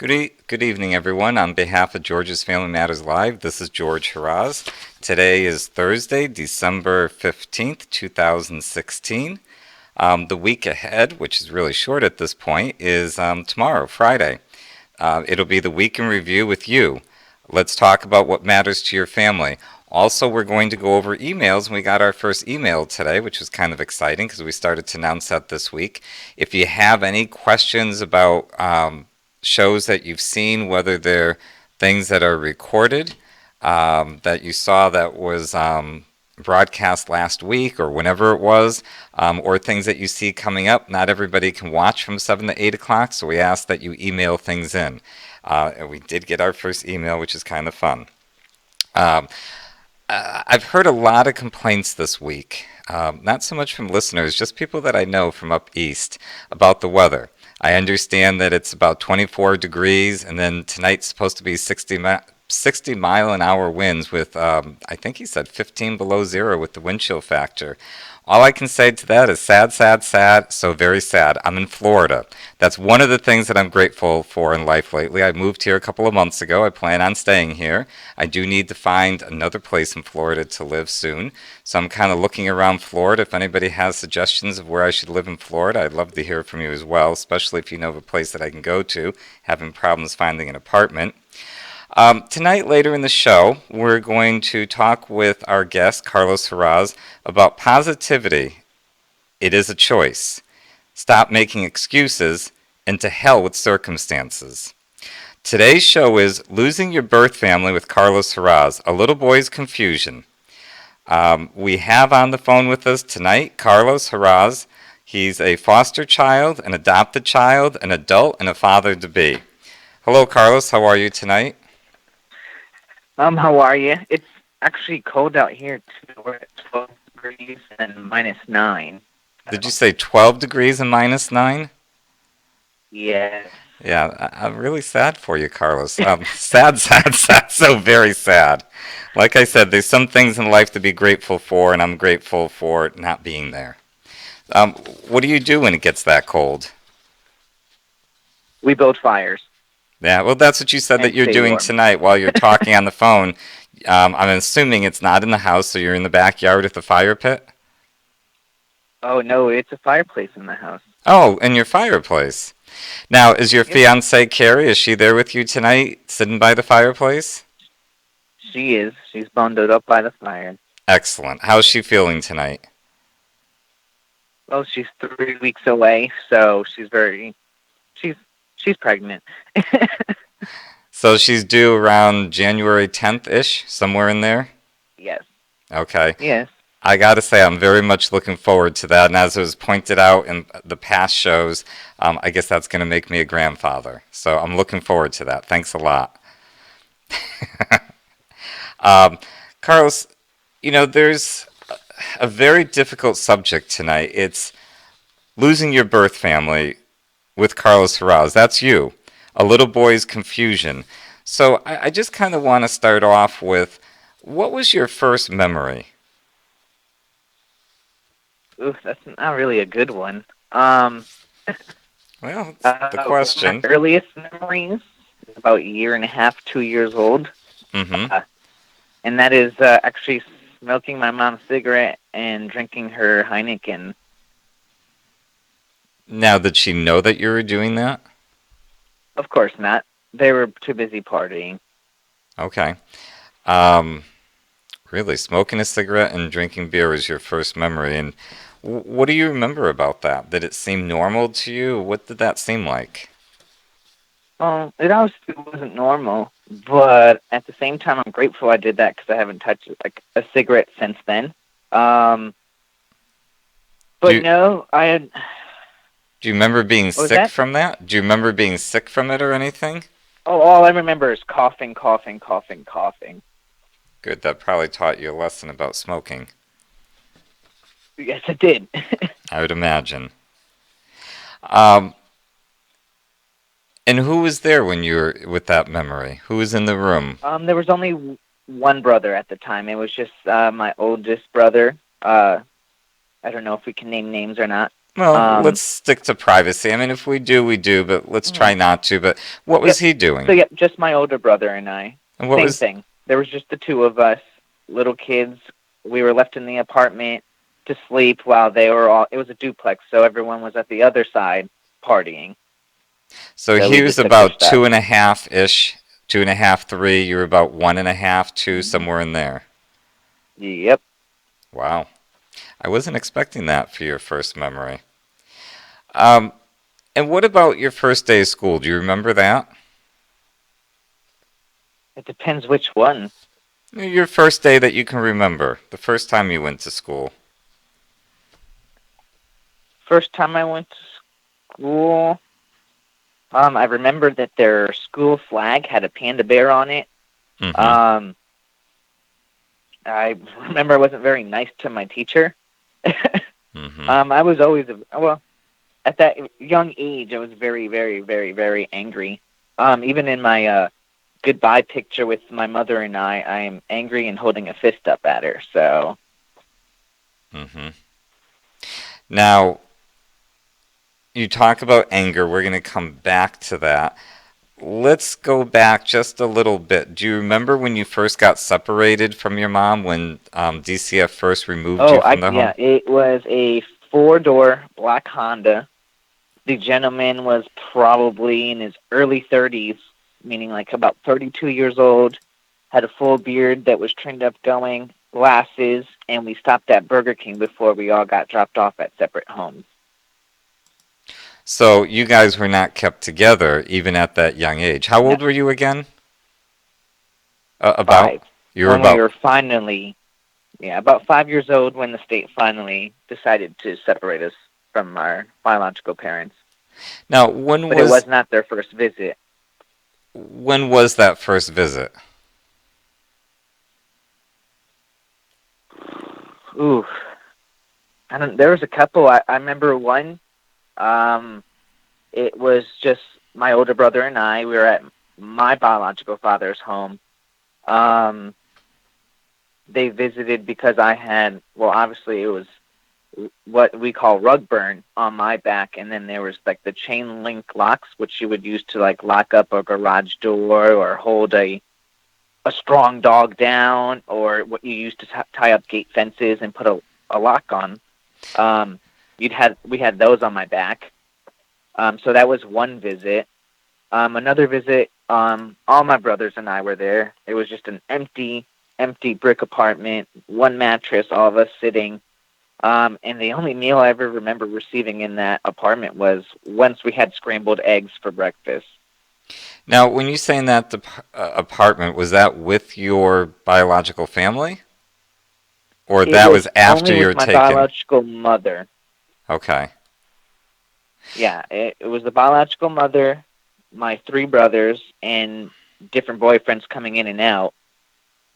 Good evening, everyone. On behalf of George's Family Matters Live, this is George Harasz. Today is Thursday, December 15th, 2016. The week ahead, which is really short at this point, is tomorrow, Friday. It'll be the week in review with you. Let's talk about what matters to your family. Also, we're going to go over emails, and we got our first email today, which was kind of exciting because we started to announce that this week. If you have any questions about shows that you've seen, whether they're things that are recorded, that you saw that was broadcast last week or whenever it was, or things that you see coming up. Not everybody can watch from 7 to 8 o'clock, so we ask that you email things in. And we did get our first email, which is kind of fun. I've heard a lot of complaints this week, not so much from listeners, just people that I know from up east about the weather. I understand that it's about 24 degrees, and then tonight's supposed to be 60 mile an hour winds with, I think he said 15 below zero with the wind chill factor. All I can say to that is sad, sad, sad, so very sad. I'm in Florida. That's one of the things that I'm grateful for in life lately. I moved here a couple of months ago. I plan on staying here. I do need to find another place in Florida to live soon. So I'm kind of looking around Florida. If anybody has suggestions of where I should live in Florida, I'd love to hear from you as well, especially if you know of a place that I can go to, having problems finding an apartment. Tonight, later in the show, we're going to talk with our guest, Carlos Harasz, about positivity. It is a choice. Stop making excuses, and to hell with circumstances. Today's show is Losing Your Birth Family with Carlos Harasz, a little boy's confusion. We have on the phone with us tonight Carlos Harasz. He's a foster child, an adopted child, an adult, and a father-to-be. Hello, Carlos. How are you tonight? How are you? It's actually cold out here too. We're at 12 degrees and -9. Did you say 12 degrees and -9? Yeah. Yeah, I'm really sad for you, Carlos. Sad, sad, sad, so very sad. Like I said, there's some things in life to be grateful for, and I'm grateful for not being there. What do you do when it gets that cold? We build fires Yeah, well, that's what you said that and you're stay doing warm. tonight while you're talking on the phone. I'm assuming it's not in the house, so you're in the backyard with the fire pit? Oh, no, it's a fireplace in the house. Oh, in your fireplace. Now, is your Yep. fiancee Carrie, is she there with you tonight, sitting by the fireplace? She is. She's bundled up by the fire. Excellent. How's she feeling tonight? Well, she's 3 weeks away, so she's she's pregnant. So she's due around January 10th-ish, somewhere in there? Yes. Okay. Yes. I gotta say, I'm very much looking forward to that. And as it was pointed out in the past shows, I guess that's going to make me a grandfather. So I'm looking forward to that. Thanks a lot. um, Carlos, there's a very difficult subject tonight. It's losing your birth family with Carlos Harasz. That's you. A little boy's confusion. So I just kind of want to start off with, what was your first memory? Oof, that's not really a good one. Well, it's the My question. earliest memories is about a year and a half, 2 years old. Mm-hmm. And that is actually smoking my mom's cigarette and drinking her Heineken. Now, did she know that you were doing that? Of course not. They were too busy partying. Okay. Um, really, smoking a cigarette and drinking beer was your first memory. And what do you remember about that? Did it seem normal to you? What did that seem like? It obviously wasn't normal, but at the same time, I'm grateful I did that because I haven't touched like a cigarette since then. Um, Do but you, no, I had. do you remember being What was sick that? from that? Do you remember being sick from it or anything? Oh, all I remember is coughing, coughing, coughing, coughing. Good, that probably taught you a lesson about smoking, Yes, it did. I would imagine. Um, and who was there when you were with that memory? Who was in the room? There was only one brother at the time. It was just my oldest brother. I don't know if we can name names or not. Well, Um, let's stick to privacy. I mean, if we do, we do, but let's try mhm. not to. But what was Yep. he So doing? yep, just my older brother and I. And what Same was thing. There was just the two of us, little kids. We were left in the apartment to sleep while they were all. It was a duplex, so everyone was at the other side partying. so So he we was just took their about stuff. two and a half ish, 2.5, 3. You were about one and a half, two, Hmm. somewhere in there. Yep. Wow. I wasn't expecting that for your first memory. Um, and what about your first day of school? Do you remember that? It depends which one. Your first day that you can remember, the first time you went to school. First time I went to school, I remember that their school flag had a panda bear on it. Mm-hmm. Um, I remember I wasn't very nice to my teacher. Mm-hmm. I was always well at that young age. I was very, very, very, very angry. Even in my goodbye picture with my mother and I am angry and holding a fist up at her. So, Mm-hmm. Now, you talk about anger. We're going to come back to that. Let's go back just a little bit. Do you remember when you first got separated from your mom, when DCF first removed you oh, from the home? yeah, it was a four-door black Honda. The gentleman was probably in his early 30s, meaning like about 32 years old, had a full beard that was trimmed up going, glasses, and we stopped at Burger King before we all got dropped off at separate homes. So you guys were not kept together even at that young age. How No, old were you again? About? 5. You were When we about. were finally, yeah, about 5 years old when the state finally decided to separate us from our biological parents. Now, when But it was was not their first visit. when was that first visit? Ooh, I don't. There was a couple. I remember one. Um, it was just my older brother and I. We were at my biological father's home. Um, they visited because I had, well, obviously it was what we call rug burn on my back, and then there was like the chain link locks, which you would use to like lock up a garage door or hold a strong dog down, or what you use to tie up gate fences and put a lock on. Um, we had those on my back. So that was one visit. Another visit, all my brothers and I were there. It was just an empty brick apartment, one mattress, all of us sitting. And the only meal I ever remember receiving in that apartment was once we had scrambled eggs for breakfast. Now, when you say in that apartment, was that with your biological family, or It that was was after only you with were my taken? biological mother. Okay. Yeah, it was the biological mother, my three brothers, and different boyfriends coming in and out.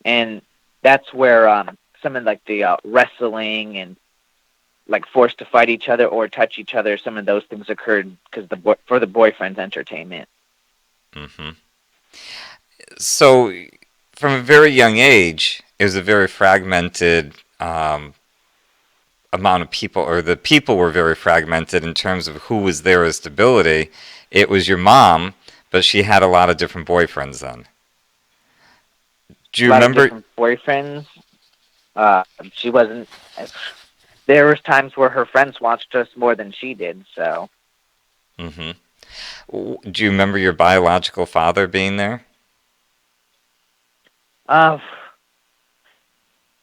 And that's where some of like the wrestling and like forced to fight each other or touch each other, some of those things occurred because for the boyfriend's entertainment. Mm-hmm. So, from a very young age, it was a very fragmented amount of people, or the people were very fragmented in terms of who was there as stability. It was your mom, but she had a lot of different boyfriends then. Do A you lot of remember? different boyfriends. She wasn't. There was times where her friends watched us more than she did. So, Hmm. Do you remember your biological father being there? uh,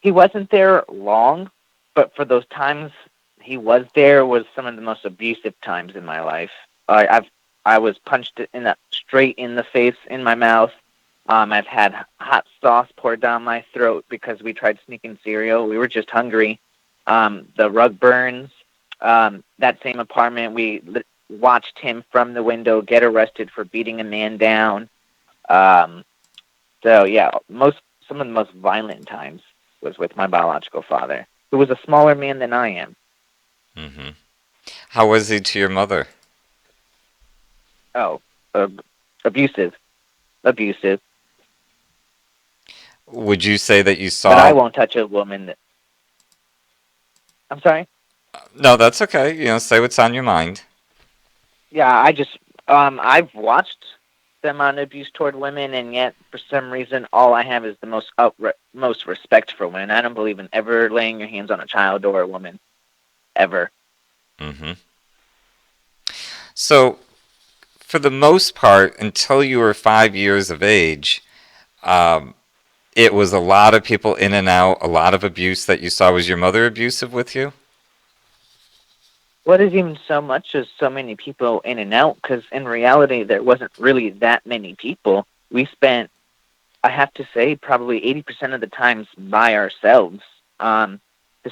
he wasn't there long, but for those times he was there was some of the most abusive times in my life. I was punched straight in the face in my mouth. I've had hot sauce poured down my throat because we tried sneaking cereal. We were just hungry. The rug burns. That same apartment, watched him from the window get arrested for beating a man down. Um, so yeah, some of the most violent times was with my biological father, who was a smaller man than I am. Hmm. How was he to your mother? Oh, abusive, abusive. Would you say that you But I saw? won't touch a woman. I'm sorry. No, that's okay. Say what's on your mind. Yeah, I've watched the amount of abuse toward women, and yet for some reason, all I have is the most respect for women. I don't believe in ever laying your hands on a child or a woman ever. Hmm. So, for the most part, until you were 5 years of age, um, it was a lot of people in and out, a lot of abuse that you saw. Was your mother abusive with you? What is even so much as so many people in and out? Because in reality, there wasn't really that many people. We spent, I have to say, probably 80% of the times by ourselves. The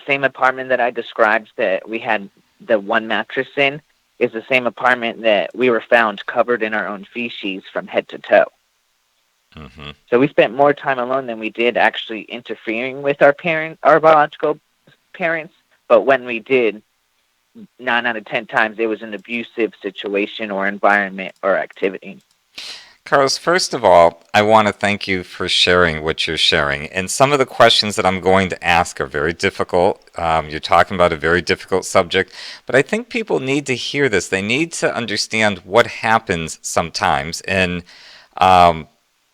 same apartment that I described that we had the one mattress in is the same apartment that we were found covered in our own feces from head to toe. Hmm. So we spent more time alone than we did actually interfering with our biological parents. But when we did, 9 out of 10 times it was an abusive situation or environment or activity. Carlos, first of all, I want to thank you for sharing what you're sharing. And some of the questions that I'm going to ask are very difficult. You're talking about a very difficult subject, but I think people need to hear this. They need to understand what happens sometimes. And um,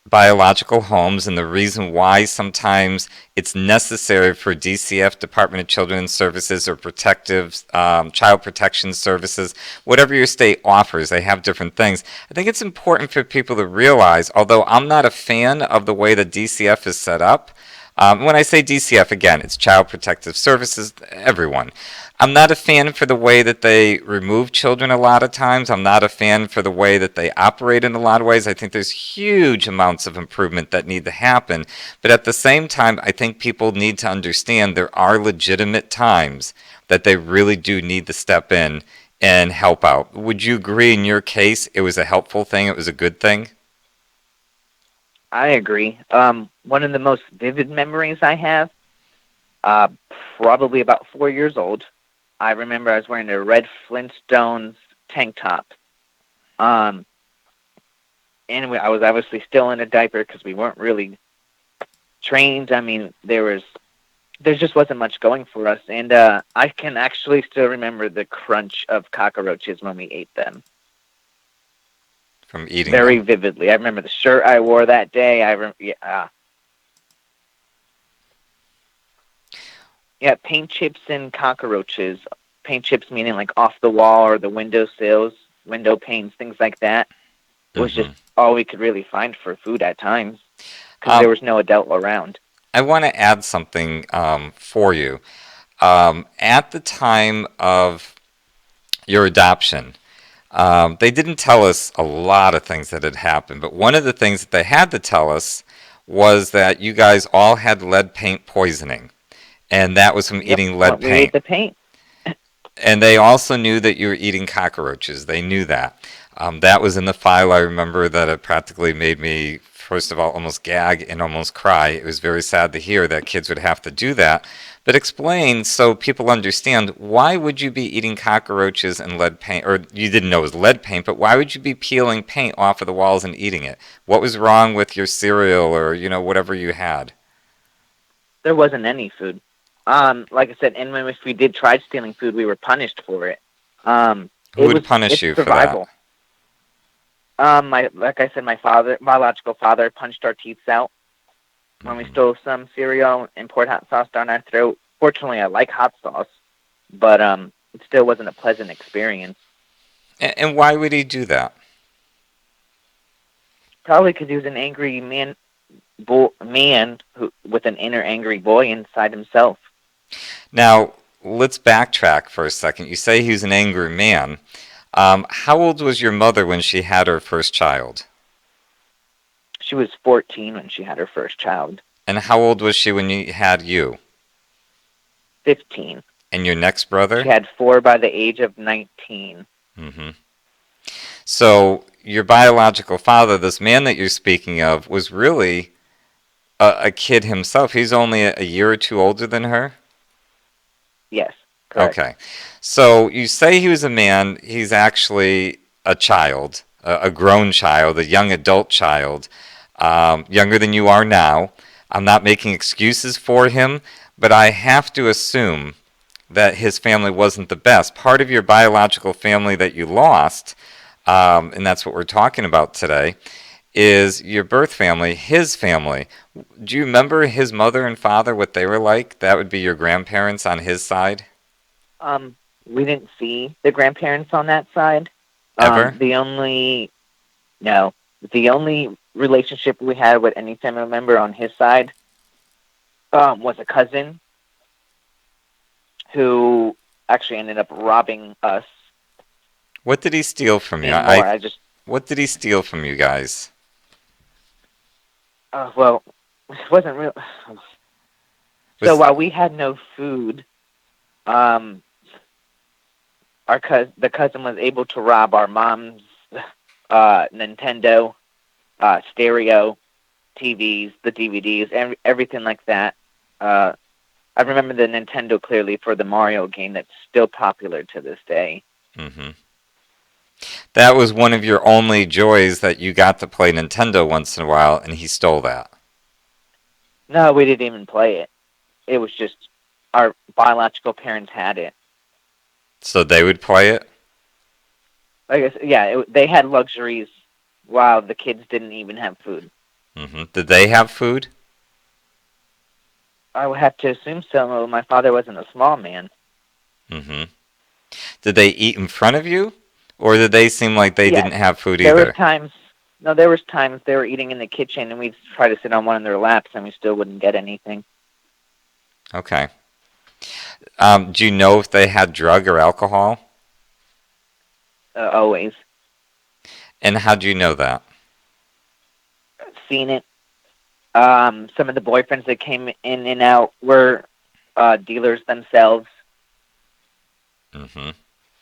biological homes and the reason why sometimes it's necessary for DCF, Department of Children's Services, or protective child protection services, whatever your state offers, they have different things. I think it's important for people to realize, although I'm not a fan of the way the DCF is set up, when I say DCF, again, it's Child Protective Services, everyone. I'm not a fan for the way that they remove children a lot of times. I'm not a fan for the way that they operate in a lot of ways. I think there's huge amounts of improvement that need to happen. But at the same time, I think people need to understand there are legitimate times that they really do need to step in and help out. Would you agree in your case it was a helpful thing? It was a good thing? I agree. One of the most vivid memories I have, uh, probably about 4 years old. I remember I was wearing a red Flintstones tank top. Um, and I was obviously still in a diaper because we weren't really trained. I mean, there just wasn't much going for us, and I can actually still remember the crunch of cockroaches when we ate them From eating very them. vividly. I remember the shirt I wore that day. Yeah, paint chips and cockroaches. Paint chips meaning like off the wall or the window sills, window panes, things like that. Was just Hmm. all we could really find for food at times because there Um, was no adult around. I want to add something for you. At the time of your adoption, they didn't tell us a lot of things that had happened, but one of the things that they had to tell us was that you guys all had lead paint poisoning, and that was from Yep, eating lead what we ate paint. the paint. And they also knew that you were eating cockroaches. They knew that. That was in the file. I remember that it practically made me, first of all, almost gag and almost cry. It was very sad to hear that kids would have to do that. But explain so people understand, why would you be eating cockroaches and lead paint? Or you didn't know it was lead paint, but why would you be peeling paint off of the walls and eating it? What was wrong with your cereal or, whatever you had? There wasn't any food. Like I said, and when if we did try stealing food, we were punished for it. Who would punish It's you for that? survival. Like I said, my biological father, punched our teeth out when we Hmm. stole some cereal and poured hot sauce down our throat. Fortunately, I like hot sauce, but it still wasn't a pleasant experience. And why would he do that? Probably because he was an angry man who with an inner angry boy inside himself. Now, let's backtrack for a second. You say he was an angry man. How old was your mother when she had her first child? She was 14 when she had her first child. And how old was she when you had you? 15. And your next She brother? had four by the age of 19. Hmm. So, your biological father, this man that you're speaking of, was really a kid himself. He's only a year or two older than her? Yes, correct. Okay. So, you say he was a man. He's actually a child, a grown child, a young adult child, younger than you are now. I'm not making excuses for him, but I have to assume that his family wasn't the best. Part of your biological family that you lost, and that's what we're talking about today, is your birth family, his family. Do you remember his mother and father, what they were like? That would be your grandparents on his side? We didn't see the grandparents on that side. Ever? The only no, the only relationship we had with any family member on his side was a cousin who actually ended up robbing us What did he steal from you? and more. I just What did he steal from you guys? well, it wasn't real. So Was while we had no food, um, the cousin was able to rob our mom's Nintendo, stereo, TVs, the DVDs, and everything like that. I remember the Nintendo clearly for the Mario game that's still popular to this day. hmm That was one of your only joys, that you got to play Nintendo once in a while, and he stole that. No, we didn't even play it. It was just our biological parents had it. So they would play it? I guess, yeah, they had luxuries while the kids didn't even have food. Did they have food? I would have to assume so. My father wasn't a small man. hmm Did they eat in front of you? Or did they seem like they Yes, didn't have food there was either? times. No, there was times they were eating in the kitchen, and we'd try to sit on one of their laps, and we still wouldn't get anything. Okay. Do you know if they had drug or alcohol? Always And how do you know that? seen it. Some of the boyfriends that came in and out were dealers themselves. hmm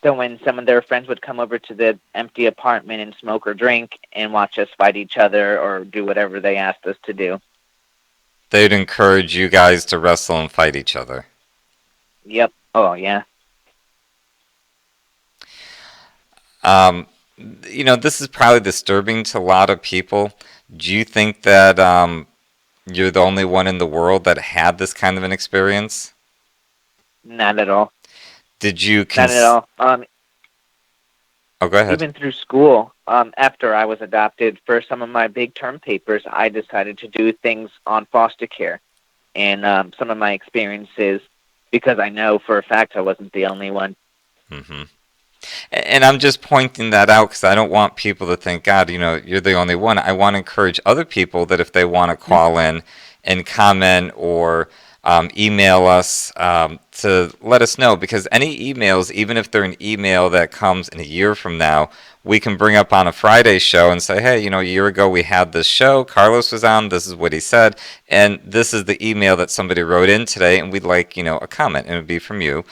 So when some of their friends would come over to the empty apartment and smoke or drink and watch us fight each other or do whatever they asked us to do. They'd encourage you guys to wrestle and fight each other. Yep. Oh, yeah. Um, this is probably disturbing to a lot of people. Do you think that you're the only one in the world that had this kind of an experience? Not at all. Did you Not at all. Oh, go ahead. Even through school, after I was adopted, for some of my big term papers, I decided to do things on foster care and some of my experiences because I know for a fact I wasn't the only one. hmm And I'm just pointing that out because I don't want people to think, God, you're the only one. I want to encourage other people that if they want to call in and comment or email us to let us know, because any emails, even if they're an email that comes in a year from now, we can bring up on a Friday show and say, hey, a year ago we had this show, Carlos was on, this is what he said, and this is the email that somebody wrote in today, and we'd like, a comment, and it would be from you.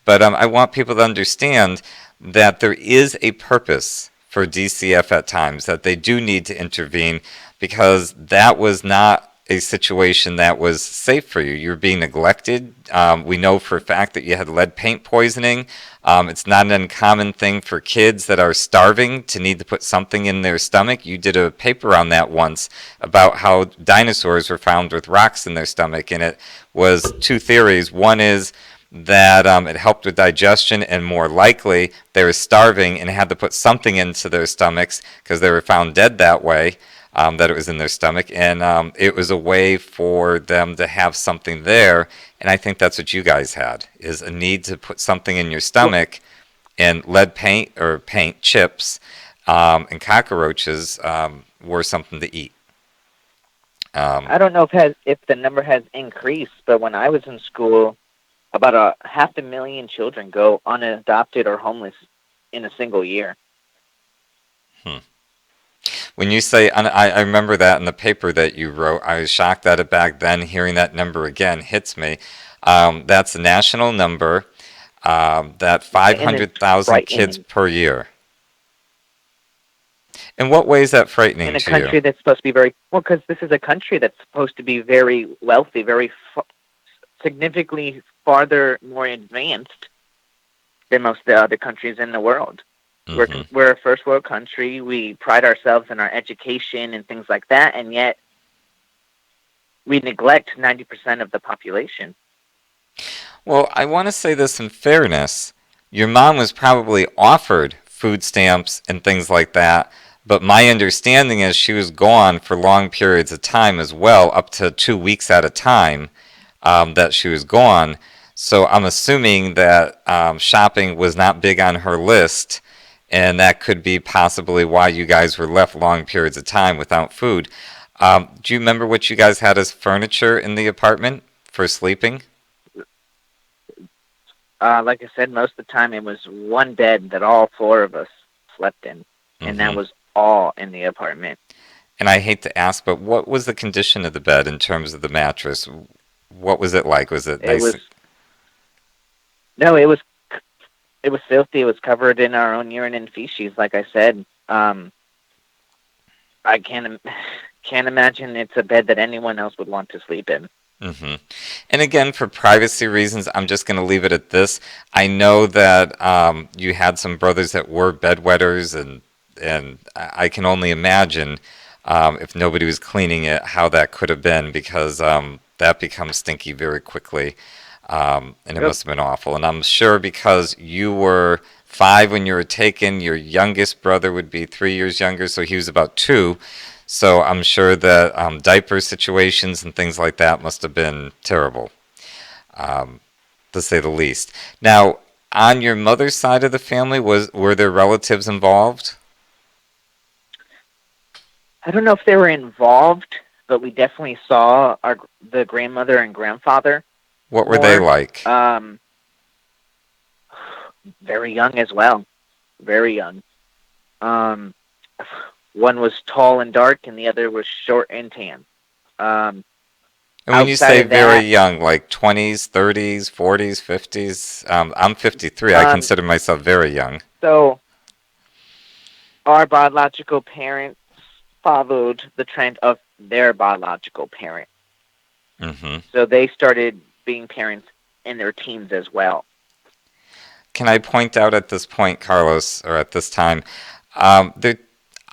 But I want people to understand that there is a purpose for DCF at times, that they do need to intervene, because that was not a situation that was safe for you. You're being neglected. We know for a fact that you had lead paint poisoning. It's not an uncommon thing for kids that are starving to need to put something in their stomach. You did a paper on that once about how dinosaurs were found with rocks in their stomach, and it was two theories. One is that it helped with digestion, and more likely they were starving and had to put something into their stomachs because they were found dead that way, that it was in their stomach, and it was a way for them to have something there. And I think that's what you guys had, is a need to put something in your Well, stomach, and lead paint or paint chips and cockroaches were something to eat. I don't know if the number has increased, but when I was in school, about 500,000 children go unadopted or homeless in a single year. Hmm. When you say, I remember that in the paper that you wrote, I was shocked at it back then. Hearing that number again hits me. That's a national number, that And it's 500,000 kids frightening. per year. In what way is that In frightening a to you? country that's supposed to be very well, because this is a country that's supposed to be very wealthy, very significantly farther more advanced than most of the other countries in the world. hmm We're a first world country. We pride ourselves in our education and things like that, and yet we neglect 90% of the population. Well, I want to say this in fairness. Your mom was probably offered food stamps and things like that, but my understanding is she was gone for long periods of time as well, up to 2 weeks at a time, that she was gone. So I'm assuming that shopping was not big on her list, and that could be possibly why you guys were left long periods of time without food. Do you remember what you guys had as furniture in the apartment for sleeping? Like I said, most of the time it was one bed that all four of us slept in, and that Hmm. was all in the apartment. And I hate to ask, but what was the condition of the bed in terms of the mattress? What was it like? Was it It nice? was no, it was filthy. It was covered in our own urine and feces. Like I said, I can't imagine it's a bed that anyone else would want to sleep in. Hmm. And again, for privacy reasons, I'm just going to leave it at this. I know that you had some brothers that were bedwetters, and I can only imagine if nobody was cleaning it, how that could have been, because that becomes stinky very quickly, and it Yep. must have been awful. And I'm sure because you were 5 when you were taken, your youngest brother would be 3 years younger, so he was about 2. So I'm sure that diaper situations and things like that must have been terrible, um, to say the least. Now, on your mother's side of the family, were there relatives involved? I don't know if they were involved, but we definitely saw the grandmother and grandfather What were they more. like? Um, Very young as well, very young. Um, One was tall and dark, and the other was short and tan. Um, And when you Outside say of very that, young, like 20s, 30s, 40s, 50s, I'm 53. I um, consider myself very young. so our biological parents followed the trend of their biological parent. Hmm. So they started being parents in their teens as well. Can I point out at this point, Carlos, or at this time, there,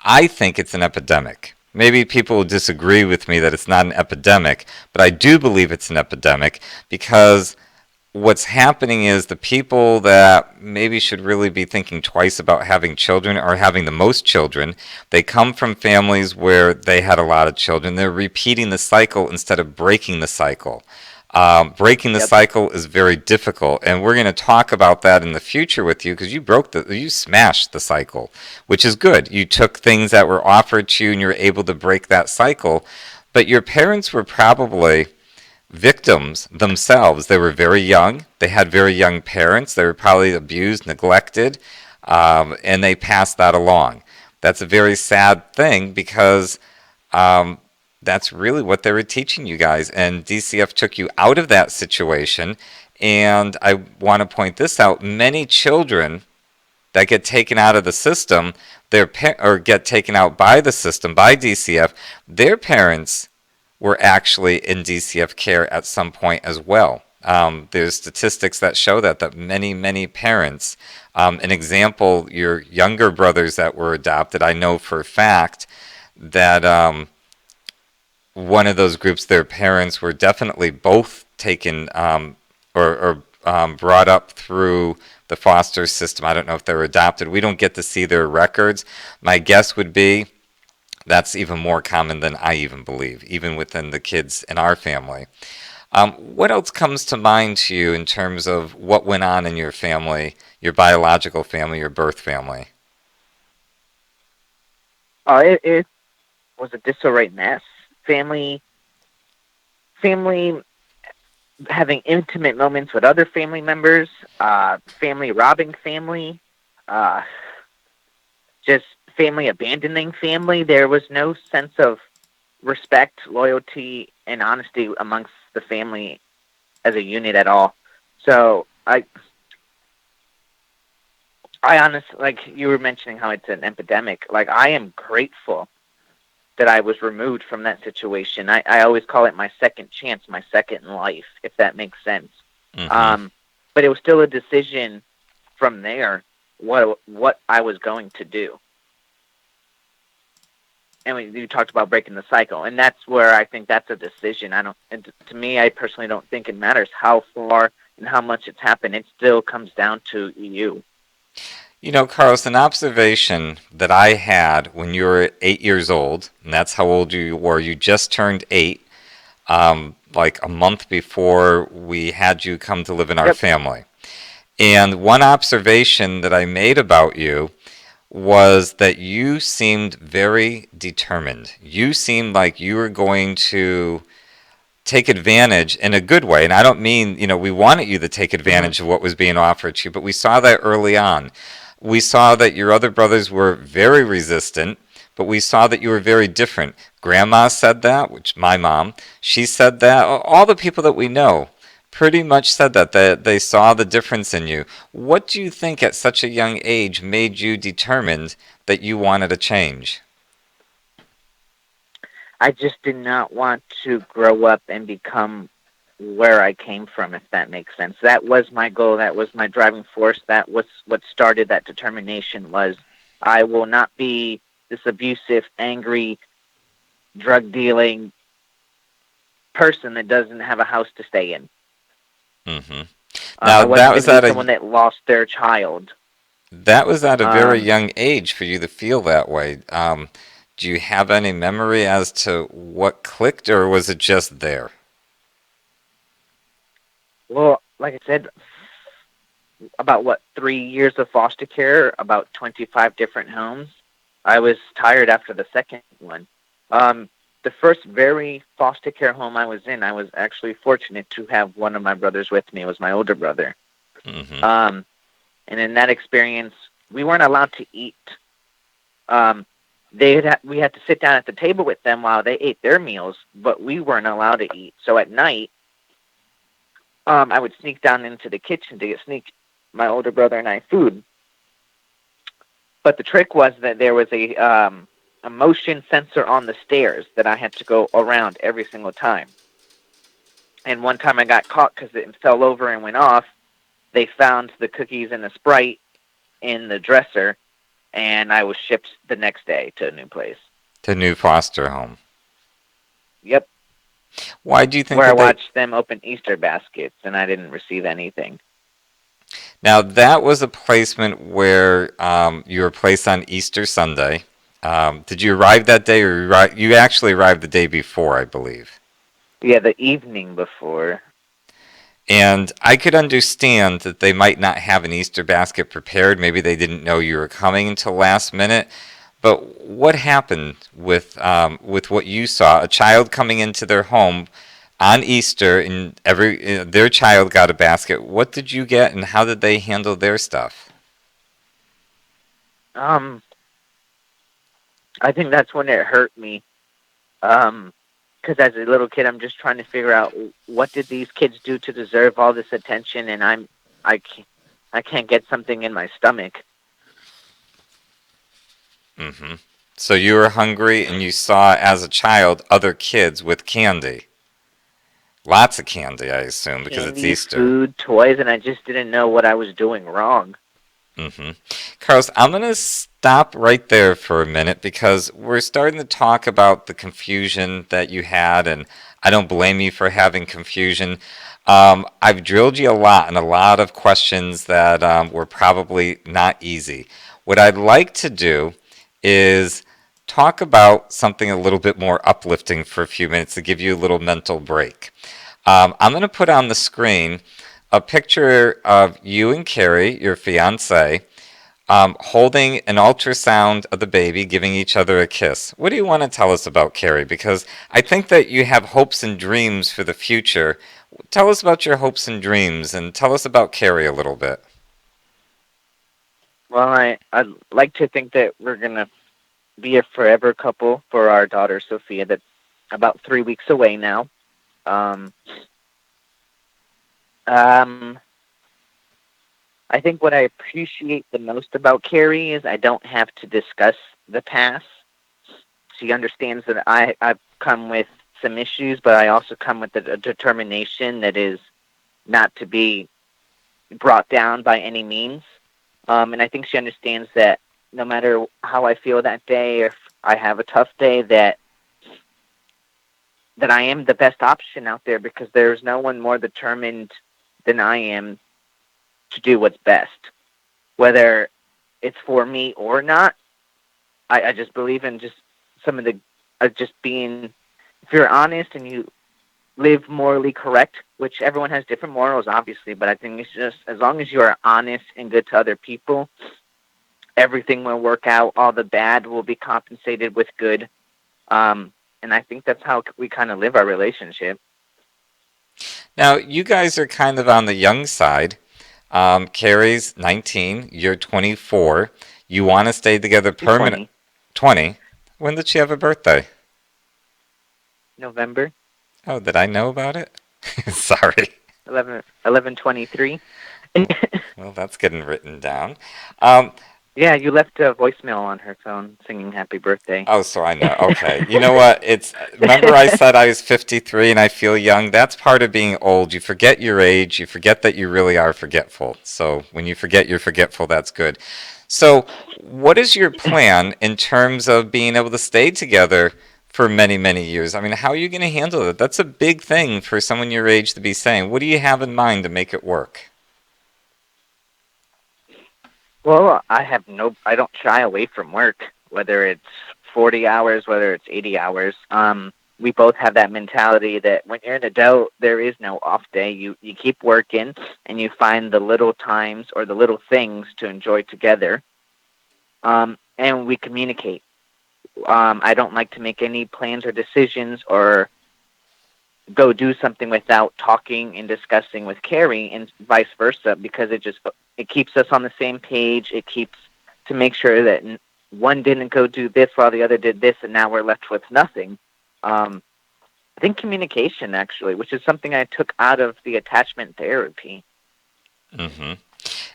I think it's an epidemic. Maybe people will disagree with me that it's not an epidemic, but I do believe it's an epidemic because what's happening is the people that maybe should really be thinking twice about having children or having the most children, they come from families where they had a lot of children. They're repeating the cycle instead of breaking the cycle. Breaking the Yep. cycle is very difficult, and we're going to talk about that in the future with you because you smashed the cycle, which is good. You took things that were offered to you and you were able to break that cycle, but your parents were probably victims themselves. They were very young. They had very young parents. They were probably abused, neglected, and they passed that along. That's a very sad thing because um, that's really what they were teaching you guys. And DCF took you out of that situation. And I want to point this out: many children that get taken out of the system, or get taken out by the system by DCF, their parents were actually in DCF care at some point as well. There's statistics that show that many parents, an example, your younger brothers that were adopted, I know for a fact that one of those groups, their parents were definitely both taken, or brought up through the foster system. I don't know if they were adopted. We don't get to see their records. My guess would be that's even more common than I even believe, even within the kids in our family. What else comes to mind to you in terms of what went on in your family, your biological family, your birth family? It was a disarray mess. Family, family having intimate moments with other family members, family robbing family, uh, just family abandoning family. There was no sense of respect, loyalty, and honesty amongst the family as a unit at all. So I honestly, like you were mentioning how it's an epidemic. Like I am grateful that I was removed from that situation. I always call it my second chance, my second life, if that makes sense. Hmm. Um, but it was still a decision from there what I was going to do. and you talked about breaking the cycle, and that's where I think that's a decision. I don't, and to me, I personally don't think it matters how far and how much it's happened. It still comes down to you. You know, Carlos, an observation that I had when you were 8 years old, and that's how old you were. You just turned eight, like a month before we had you come to live in our Yep. family. And one observation that I made about you was that you seemed very determined. You seemed like you were going to take advantage in a good way. And I don't mean, we wanted you to take Hmm. advantage of what was being offered to you, but we saw that early on. We saw that your other brothers were very resistant, but we saw that you were very different. Grandma said that, which my mom, she said that. All the people that we know pretty much said that they saw the difference in you. What do you think at such a young age made you determined that you wanted a change? I just did not want to grow up and become where I came from, if that makes sense. That was my goal. That was my driving force. That was what started that determination. Was I will not be this abusive, angry, drug dealing person that doesn't have a house to stay in. Hmm. I Now wasn't going to be someone that lost their child. that was at a very Um, young age for you to feel that way. Do you have any memory as to what clicked, or was it just there? well, like I said, about what 3 years of foster care, about 25 different homes. I was tired after the second one. Um, the first very foster care home I was in, I was actually fortunate to have one of my brothers with me. It was my older brother. Hmm. Um, and in that experience, we weren't allowed to eat. Um, we had to sit down at the table with them while they ate their meals, but we weren't allowed to eat. So at night, I would sneak down into the kitchen to get sneak my older brother and I food. But the trick was that there was a motion sensor on the stairs that I had to go around every single time. And one time I got caught because it fell over and went off. They found the cookies and the Sprite in the dresser, and I was shipped the next day to a new place. To new foster home. Yep, Why do you think where I that they? watched them open Easter baskets, and I didn't receive anything. Now that was a placement where you were placed on Easter Sunday. Did you arrive that day, or you actually arrived the day before, I believe? Yeah, the evening before. And I could understand that they might not have an Easter basket prepared. Maybe they didn't know you were coming until last minute. But what happened with what you saw? A child coming into their home on Easter, and their child got a basket. What did you get, and how did they handle their stuff? Um, I think that's when it hurt me. Um, because as a little kid, I'm just trying to figure out what did these kids do to deserve all this attention, and I can't, I can't get something in my stomach. Hmm. So you were hungry, and you saw as a child other kids with candy, lots of candy, I assume, because it's Candy, Easter. food, toys, and I just didn't know what I was doing wrong. Hmm. Carlos, I'm going to stop right there for a minute because we're starting to talk about the confusion that you had, and I don't blame you for having confusion. I've drilled you a lot and a lot of questions that were probably not easy. What I'd like to do is talk about something a little bit more uplifting for a few minutes to give you a little mental break. I'm going to put on the screen a picture of you and Carrie, your fiance, holding an ultrasound of the baby, giving each other a kiss. What do you want to tell us about Carrie? Because I think that you have hopes and dreams for the future. Tell us about your hopes and dreams, and tell us about Carrie a little bit. Well, I'd like to think that we're gonna be a forever couple for our daughter Sophia. That's about 3 weeks away now. Um, um, I think what I appreciate the most about Carrie is I don't have to discuss the past. She understands that I've come with some issues, but I also come with a determination that is not to be brought down by any means. And I think she understands that no matter how I feel that day, I have a tough day, that I am the best option out there because there's no one more determined than I am to do what's best, whether it's for me or not. I just believe in just some of the just being. If you're honest and you live morally correct, which everyone has different morals, obviously, but I think it's just as long as you are honest and good to other people, everything will work out. All the bad will be compensated with good. And I think that's how we kind of live our relationship. Now, you guys are kind of on the young side. Carrie's 19, you're 24. You want to stay together She's permanent. 20. 20. When did she have a birthday? November Oh, did I know about it? Sorry. 11/23. Well, that's getting written down. Um, Yeah, you left a voicemail on her phone singing happy birthday. oh, so I know. Okay. You know what? It's remember I said I was 53 and I feel young. That's part of being old. You forget your age. You forget that you really are forgetful. So when you forget you're forgetful, that's good. So, what is your plan in terms of being able to stay together for many, many years? I mean, how are you going to handle it? That's a big thing for someone your age to be saying. What do you have in mind to make it work? Well, I don't shy away from work, whether it's 40 hours, whether it's 80 hours. We both have that mentality that when you're an adult, there is no off day. You keep working and you find the little times or the little things to enjoy together. And we communicate. I don't like to make any plans or decisions or go do something without talking and discussing with Carrie, and vice versa, because it keeps us on the same page. It keeps to make sure that one didn't go do this while the other did this, and now we're left with nothing. I think communication, actually, which is something I took out of the attachment therapy. Hmm.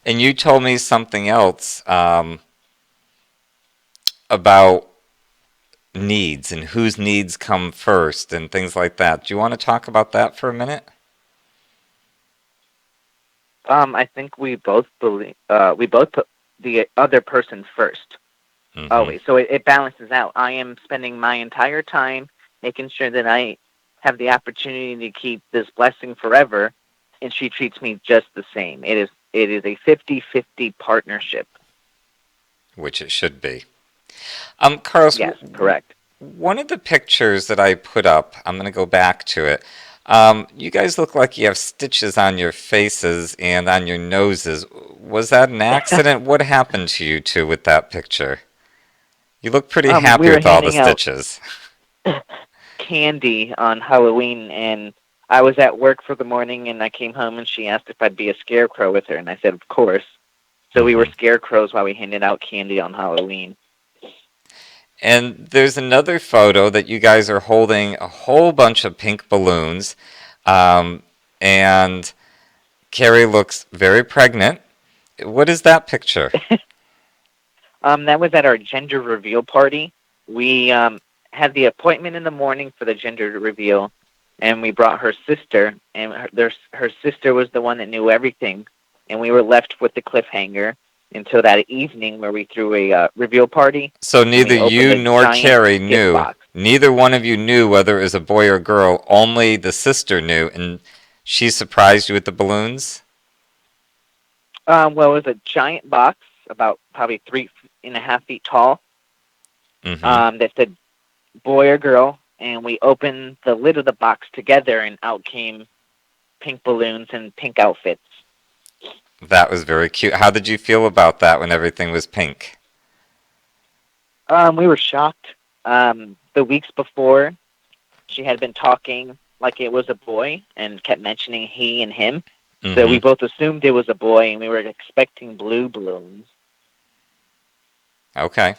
And you told me something else about needs and whose needs come first and things like that. Do you want to talk about that for a minute? I think we both put the other person first Hmm. always, so it balances out. I am spending my entire time making sure that I have the opportunity to keep this blessing forever, and she treats me just the same. It is a 50-50 partnership. Which it should be. Carlos, Yes, correct. one of the pictures that I put up, I'm going to go back to it. You guys look like you have stitches on your faces and on your noses. Was that an accident? What happened to you two with that picture? You look pretty We happy were with all the handing out stitches. candy on Halloween, and I was at work for the morning, and I came home, and she asked if I'd be a scarecrow with her, and I said, of course. So we were Hmm. scarecrows while we handed out candy on Halloween. And there's another photo that you guys are holding a whole bunch of pink balloons. Um, and Carrie looks very pregnant. What is that picture? That was at our gender reveal party. We had the appointment in the morning for the gender reveal, and we brought her sister, and her sister was the one that knew everything, and we were left with the cliffhanger until that evening where we threw a reveal party, So and neither we opened you a nor giant Carrie gift knew. box. Neither one of you knew whether it was a boy or girl. Only the sister knew, and she surprised you with the balloons. Well, it was a giant box, about probably 3.5 feet tall, Mm-hmm. that said boy or girl, and we opened the lid of the box together, and out came pink balloons and pink outfits. That was very cute. How did you feel about that when everything was pink? We were shocked. The weeks before, she had been talking like it was a boy and kept mentioning he and him. So Mm-hmm. we both assumed it was a boy, and we were expecting blue balloons. Okay.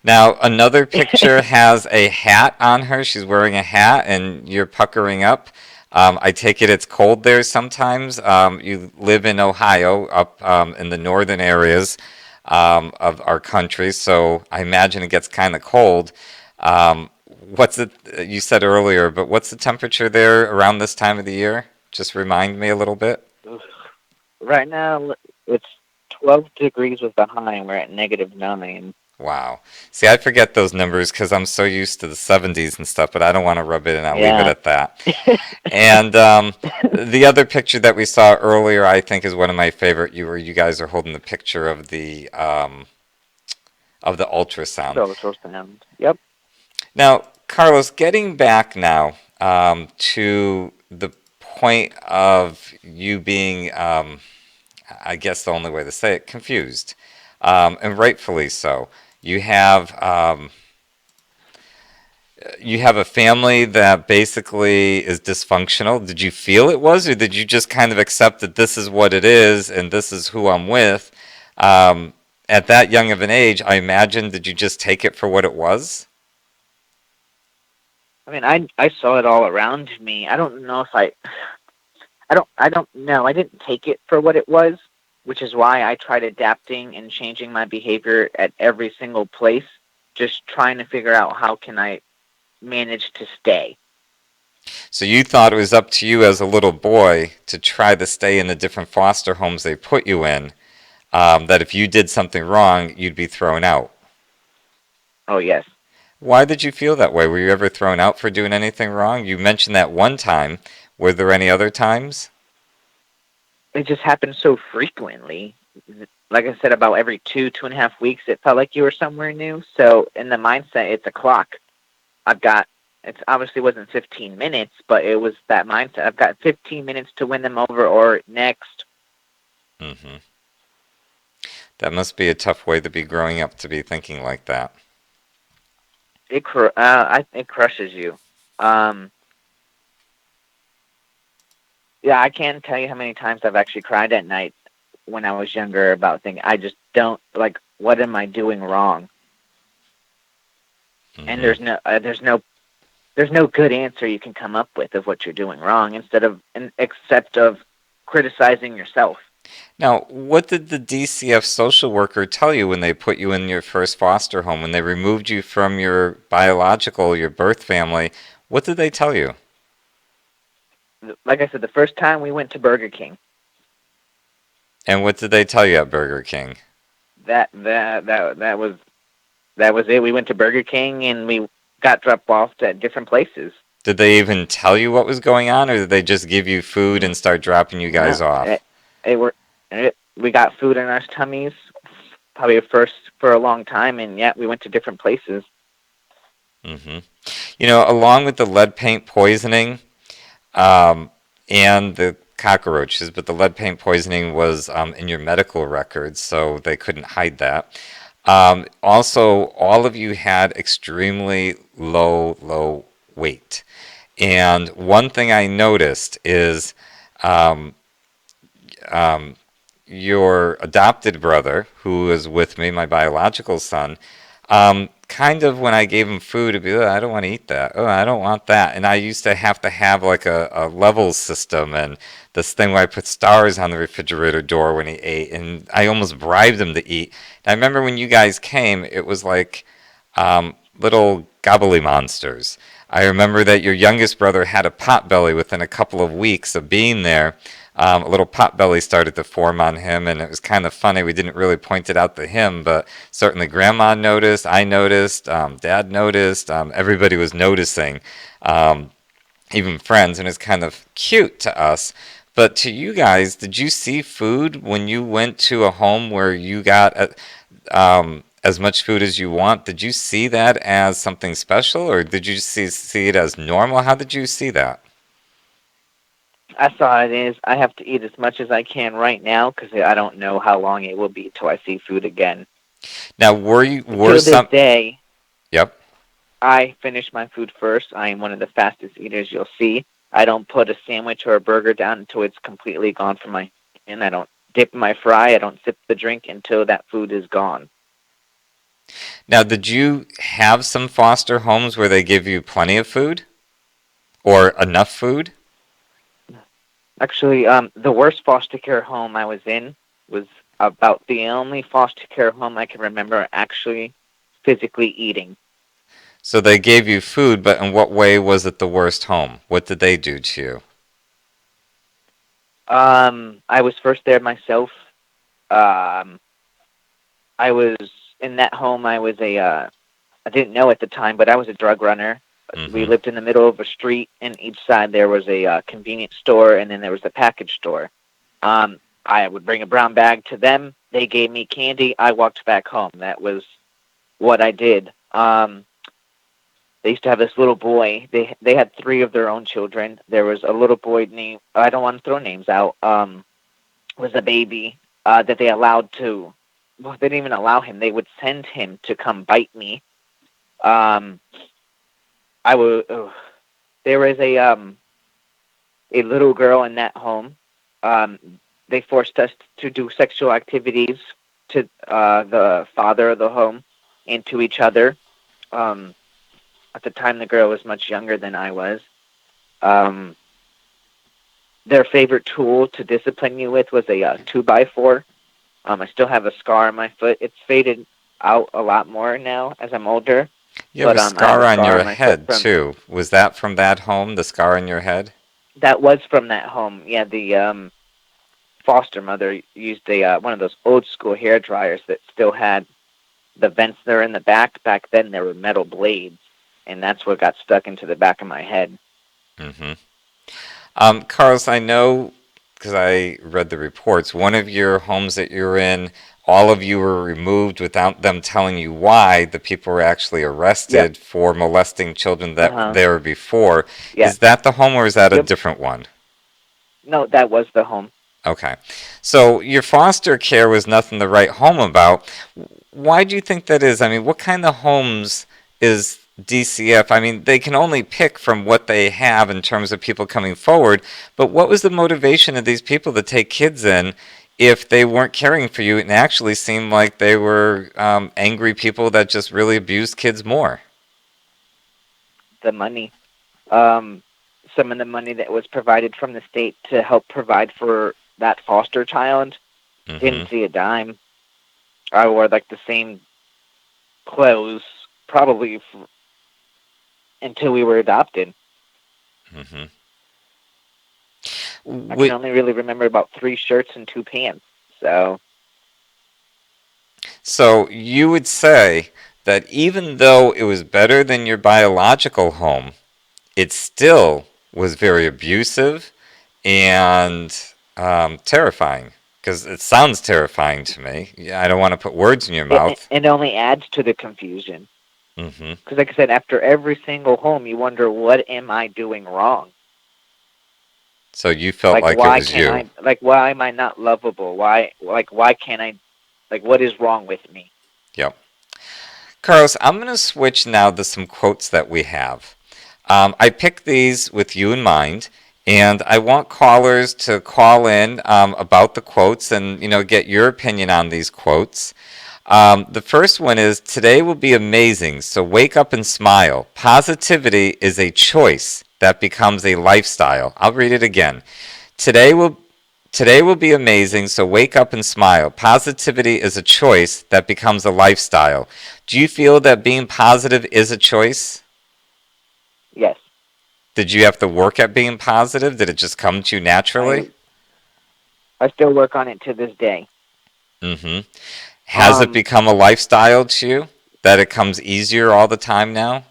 Now, another picture has a hat on her. She's wearing a hat, and you're puckering up. I take it it's cold there sometimes. You live in Ohio, up in the northern areas of our country, so I imagine it gets kind of cold. What's it? You said earlier, but what's the temperature there around this time of the year? Just remind me a little bit. Right now, it's 12 degrees with the high, and we're at -9. Wow. See, I forget those numbers because I'm so used to the 70s and stuff, but I don't want to rub it in. I'll leave it Yeah. at that. And the other picture that we saw earlier, I think, is one of my favorite. You guys are holding the picture of the ultrasound. So close to him. Yep. Now, Carlos, getting back now to the point of you being, I guess the only way to say it, confused, and rightfully so. You have um, you have a family that basically is dysfunctional. Did you feel it was, or did you just kind of accept that this is what it is and this is who I'm with? Um, at that young of an age, I imagine, did you just take it for what it was? I mean, I saw it all around me. I don't know if I don't know. I didn't take it for what it was, which is why I tried adapting and changing my behavior at every single place, just trying to figure out how can I manage to stay. So you thought it was up to you as a little boy to try to stay in the different foster homes they put you in, that if you did something wrong, you'd be thrown out. Oh yes. Why did you feel that way? Were you ever thrown out for doing anything wrong? You mentioned that one time. Were there any other times? It just happened so frequently. Like I said, about every 2.5 weeks, it felt like you were somewhere new. So in the mindset, it's a clock. I've got. It's obviously wasn't 15 minutes, but it was that mindset. I've got 15 minutes to win them over, or next. Hmm. That must be a tough way to be growing up to be thinking like that. It crushes you. Um, yeah, I can't tell you how many times I've actually cried at night when I was younger about thinking I just don't like. What am I doing wrong? And Hmm. there's no good answer you can come up with of what you're doing wrong except of criticizing yourself. Now, what did the DCF social worker tell you when they put you in your first foster home, when they removed you from your biological, your birth family? What did they tell you? Like I said, the first time we went to Burger King, And what did they tell you at Burger King? that was it. We went to Burger King and we got dropped off at different places. Did they even tell you what was going on, or did they just give you food and start dropping you guys No, off? it were we got food in our tummies, probably first for a long time, and yet we went to different places. Hmm. You know, along with the lead paint poisoning um, and the cockroaches, but the lead paint poisoning was in your medical records, so they couldn't hide that. Also, all of you had extremely low weight. And one thing I noticed is um, um, your adopted brother, who was with me, my biological son, kind of when I gave him food, it'd be, oh, I don't want to eat that. Oh, I don't want that. And I used to have like a levels system and this thing where I put stars on the refrigerator door when he ate, and I almost bribed him to eat. And I remember when you guys came, it was like little gobbly monsters. I remember that your youngest brother had a pot belly within a couple of weeks of being there. A little pot belly started to form on him, and it was kind of funny. We didn't really point it out to him, but certainly Grandma noticed, I noticed, Dad noticed, everybody was noticing, um, even friends, and it's kind of cute to us. But to you guys, did you see food when you went to a home where you got as much food as you want? Did you see that as something special, or did you see it as normal? How did you see that? I saw it is I have to eat as much as I can right now because I don't know how long it will be till I see food again. Now, were Until this some? day, Yep. I finish my food first. I am one of the fastest eaters you'll see. I don't put a sandwich or a burger down until it's completely gone from my skin. I don't dip my fry. I don't sip the drink until that food is gone. Now, did you have some foster homes where they give you plenty of food or enough food? Actually, the worst foster care home I was in was about the only foster care home I can remember actually physically eating. So they gave you food, but in what way was it the worst home? What did they do to you? I was first there myself. Um, I was. in that home, I didn't know at the time, but I was a drug runner. We Mm-hmm. lived in the middle of a street, and each side there was a convenience store, and then there was a package store. I would bring a brown bag to them. They gave me candy. I walked back home. That was what I did. They used to have this little boy. They had three of their own children. There was a little boy named, I don't want to throw names out. Was a baby that they allowed to. Well, they didn't even allow him. They would send him to come bite me. Um, I would. There was a little girl in that home. Um, they forced us to do sexual activities to the father of the home and to each other. Um, at the time, the girl was much younger than I was. Um, their favorite tool to discipline you with was a 2x4. I still have a scar on my foot. It's faded out a lot more now as I'm older. You have But a I have scar a on scar your on my foot head from too. Was that from that home? The scar on your head? that was from that home. Yeah, the foster mother used a one of those old school hair dryers that still had the vents there in the back. Back then, there were metal blades, and that's what got stuck into the back of my head. Mm-hmm. Carlos, I know because I read the reports. One of your homes that you're in, all of you were removed without them telling you why. The people were actually Yep. arrested for molesting children Uh that were huh. there before. Yeah. Is that the home or is that a Yep. different one? No, that was the home. Okay. So your foster care was nothing to write home about. Why do you think that is? I mean, what kind of homes is DCF? I mean, they can only pick from what they have in terms of people coming forward, but what was the motivation of these people to take kids in if they weren't caring for you and actually seemed like they were angry people that just really abused kids more? The money. Um, some of the money that was provided from the state to help provide for that foster child. Mm-hmm. Didn't see a dime. I wore like the same clothes probably until we were adopted. Mm-hmm. I can Would, only really remember about three shirts and two pants. So So you would say that even though it was better than your biological home, it still was very abusive and terrifying. Because it sounds terrifying to me. Yeah, I don't want to put words in your mouth. it only adds to the confusion. Hmm. Because, like I said, after every single home, you wonder, what am I doing wrong? So you felt like it was you. Why am I not lovable? Why can't I, what is wrong with me? Yep. Carlos, I'm going to switch now to some quotes that we have. I picked these with you in mind, and I want callers to call in about the quotes and get your opinion on these quotes. The first one is today will be amazing, so wake up and smile. Positivity is a choice that becomes a lifestyle. I'll read it again. Today will Today will be amazing, so wake up and smile. Positivity is a choice that becomes a lifestyle. Do you feel that being positive is a choice? Yes, Did you have to work at being positive? Did it just come to you naturally? I I still work on it to this day. Mm-hmm. Has it Um, become a lifestyle to you? That it comes easier all the time now?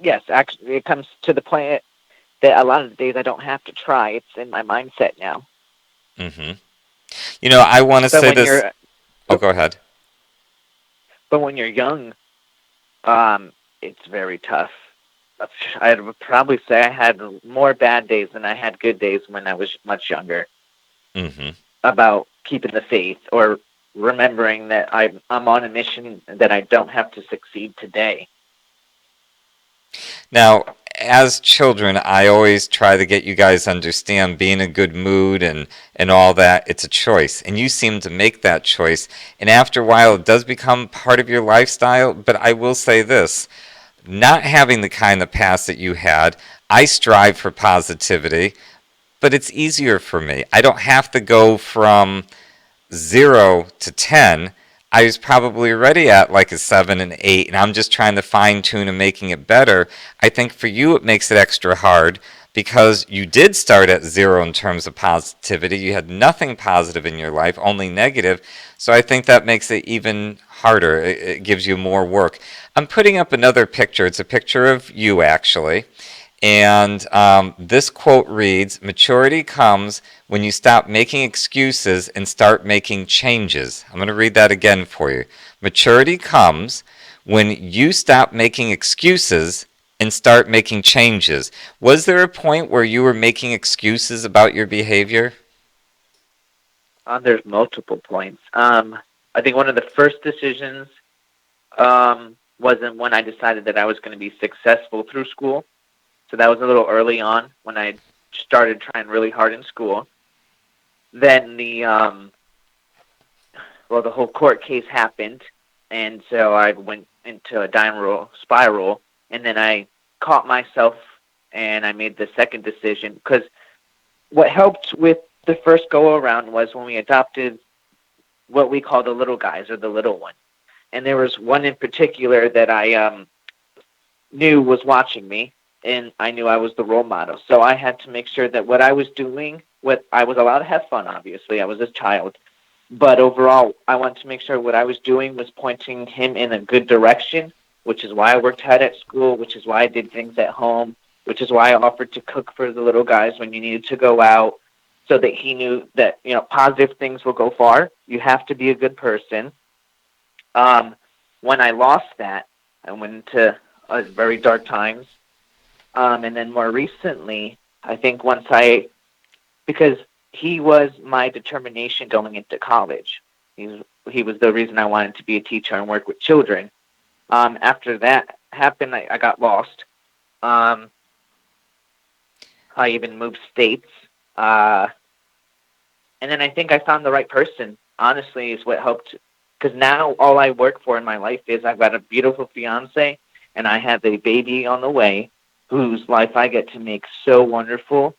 yes, actually, it comes to the point that a lot of the days I don't have to try. It's in my mindset now. Mm-hmm. I want to But say when this. you're Oh, go ahead. but when you're young, it's very tough. I would probably say I had more bad days than I had good days when I was much younger. Mm-hmm. About keeping the faith or remembering that I'm on a mission that I don't have to succeed today. Now, as children, I always try to get you guys to understand being in a good mood and all that, it's a choice. And you seem to make that choice. And after a while, it does become part of your lifestyle. But I will say this, not having the kind of past that you had, I strive for positivity, but it's easier for me. I don't have to go from 0 to 10. I was probably already at like a 7 and 8, and I'm just trying to fine tune and making it better. I think for you it makes it extra hard, because you did start at zero in terms of positivity. You had nothing positive in your life, only negative. So I think that makes it even harder. It gives you more work. I'm putting up another picture. It's a picture of you, actually. And this quote reads, "Maturity comes when you stop making excuses and start making changes." I'm going to read that again for you. Maturity comes when you stop making excuses and start making changes. Was there a point where you were making excuses about your behavior? There's multiple points. I think one of the first decisions wasn't when I decided that I was going to be successful through school. So that was a little early on when I started trying really hard in school. Then the whole court case happened, and so I went into a downward spiral, and then I caught myself, and I made the second decision because what helped with the first go around was when we adopted what we call the little guys or the little one, and there was one in particular that I knew was watching me, and I knew I was the role model. So I had to make sure that what I was doing, what I was allowed to have fun. Obviously, I was a child, but overall, I wanted to make sure what I was doing was pointing him in a good direction, which is why I worked hard at school, which is why I did things at home, which is why I offered to cook for the little guys when you needed to go out, so that he knew that positive things will go far. You have to be a good person. Um, when I lost that, I went into very dark times. And then more recently, I think because he was my determination going into college. He was the reason I wanted to be a teacher and work with children. After that happened, I got lost. Um, I even moved states. Uh, and then I think I found the right person, honestly, is what helped. Because now all I work for in my life is I've got a beautiful fiance and I have a baby on the way whose life I get to make so wonderful,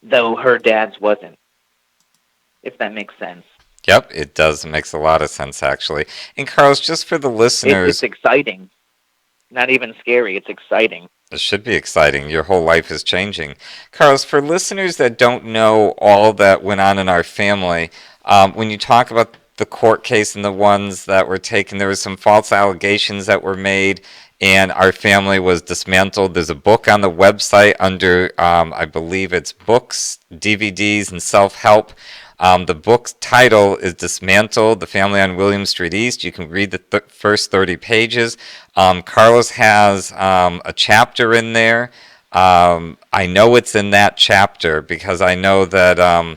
though her dad's wasn't, if that makes sense. Yep, it does. It makes a lot of sense, actually. And Carlos, just for the It's listeners, exciting. Not even scary. It's exciting. it should be exciting. Your whole life is changing. Carlos, for listeners that don't know all that went on in our family, when you talk about the court case and the ones that were taken, there was some false allegations that were made, and our family was dismantled. There's a book on the website under, I believe it's books, DVDs, and self-help. The book's title is Dismantled, The Family on William Street East. You can read the first 30 pages. Carlos has a chapter in there. I know it's in that chapter because I know that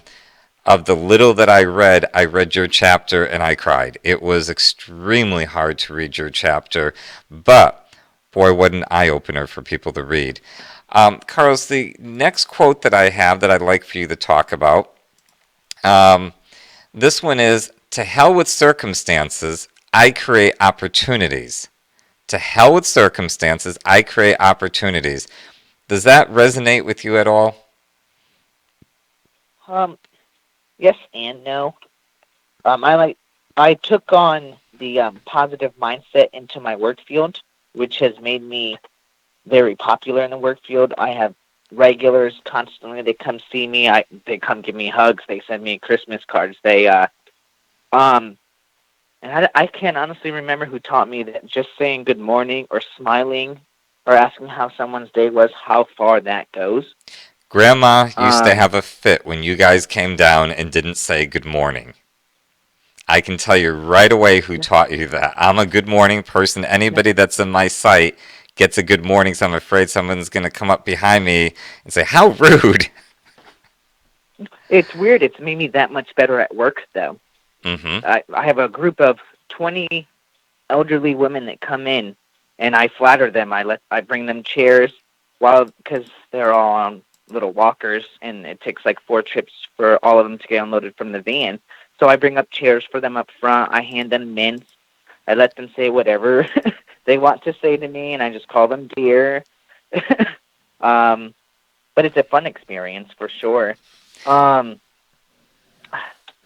of the little that I read your chapter and I cried. It was extremely hard to read your chapter, but boy, what an eye-opener for people to read. Carlos, the next quote that I have that I'd like for you to talk about, this one is, "To hell with circumstances, I create opportunities." To hell with circumstances, I create opportunities. Does that resonate with you at all? Um, yes and no. I took on the positive mindset into my work field, which has made me very popular in the work field. I have regulars constantly. They come see me. They come give me hugs. They send me Christmas cards. Um, and I can't honestly remember who taught me that just saying good morning or smiling or asking how someone's day was, how far that goes. Grandma used to Um, have a fit when you guys came down and didn't say good morning. I can tell you right away who taught you that. I'm a good morning person. Anybody that's in my sight gets a good morning, so I'm afraid someone's going to come up behind me and say, "How rude." it's weird. It's made me that much better at work, though. Mm-hmm. I have a group of 20 elderly women that come in, and I flatter them. I bring them chairs, because they're all on little walkers, and it takes like 4 trips for all of them to get unloaded from the van. So I bring up chairs for them up front. I hand them mints. I let them say whatever they want to say to me, and I just call them dear. um, but it's a fun experience for sure. Um,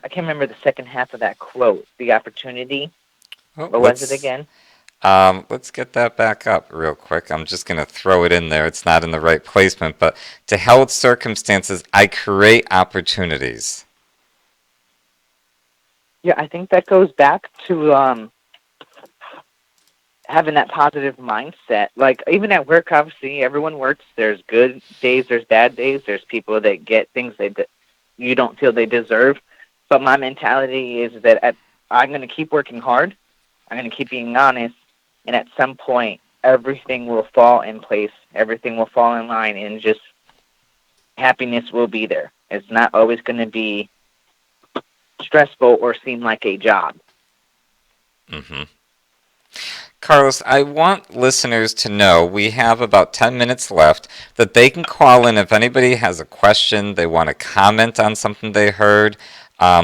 I can't remember the second half of that quote. The opportunity. Well, What was it again? Let's get that back up real quick. I'm just going to throw it in there. It's not in the right placement, but to hell with circumstances, I create opportunities. Yeah, I think that goes back to having that positive mindset. Like even at work, obviously everyone works. There's good days, there's bad days. There's people that get things you don't feel they deserve. But my mentality is that I'm going to keep working hard. I'm going to keep being honest, and at some point, everything will fall in place. Everything will fall in line, and just happiness will be there. It's not always going to be stressful or seem like a job. Hmm. Carlos, I want listeners to know we have about 10 minutes left that they can call in if anybody has a question, they want to comment on something they heard,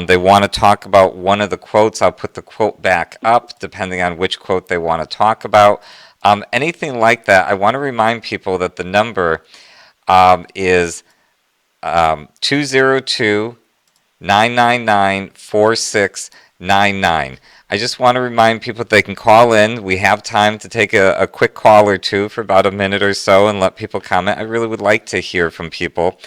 they want to talk about one of the quotes. I'll put the quote back up depending on which quote they want to talk about. Anything like that, I want to remind people that the number is 202 999 4699. I just want to remind people that they can call in. We have time to take a quick call or two for about a minute or so and let people comment. I really would like to hear from people.